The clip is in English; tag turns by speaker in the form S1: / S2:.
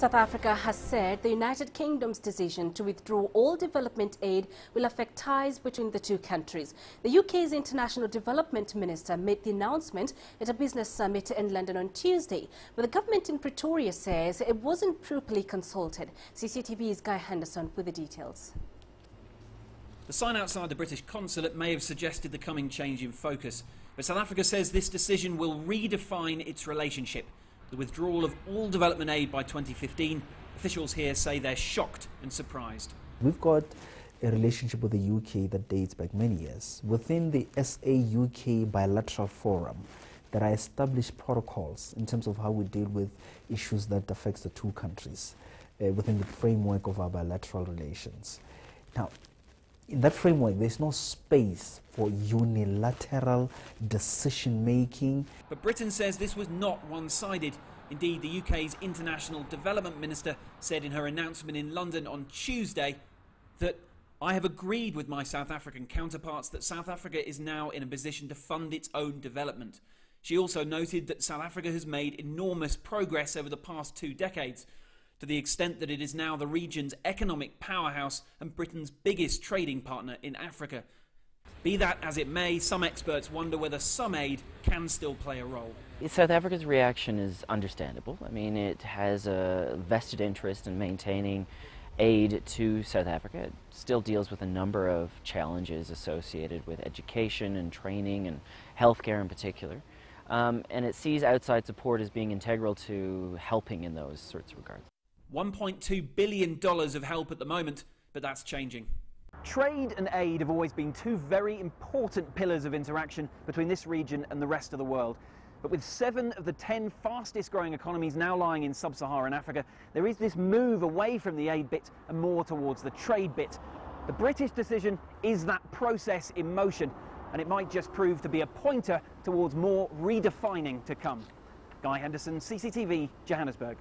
S1: South Africa has said the United Kingdom's decision to withdraw all development aid will affect ties between the two countries. The UK's International Development Minister made the announcement at a business summit in London on Tuesday, but the government in Pretoria says it wasn't properly consulted. CCTV's Henderson with the details.
S2: The sign outside the British consulate may have suggested the coming change in focus, but South Africa says this decision will redefine its relationship. The withdrawal of all development aid by 2015, officials here say they're shocked and surprised.
S3: We've got a relationship with the UK that dates back many years. Within the SA-UK bilateral forum, there are established protocols in terms of how we deal with issues that affects the two countries within the framework of our bilateral relations. Now, in that framework, there's no space for unilateral decision-making.
S2: But Britain says this was not one-sided. Indeed, the UK's International Development Minister said in her announcement in London on Tuesday that I have agreed with my South African counterparts that South Africa is now in a position to fund its own development. She also noted that South Africa has made enormous progress over the past 2 decades, to the extent that it is now the region's economic powerhouse and Britain's biggest trading partner in Africa. Be that as it may, some experts wonder whether some aid can still play a role.
S4: South Africa's reaction is understandable. I mean, it has a vested interest in maintaining aid to South Africa. It still deals with a number of challenges associated with education and training and healthcare in particular. And it sees outside support as being integral to helping in those sorts of regards.
S2: $1.2 billion of help at the moment, but that's changing.
S5: Trade and aid have always been two very important pillars of interaction between this region and the rest of the world. But with 7 of the 10 fastest growing economies now lying in sub-Saharan Africa, there is this move away from the aid bit and more towards the trade bit. The British decision is that process in motion, and it might just prove to be a pointer towards more redefining to come. Henderson, CCTV, Johannesburg.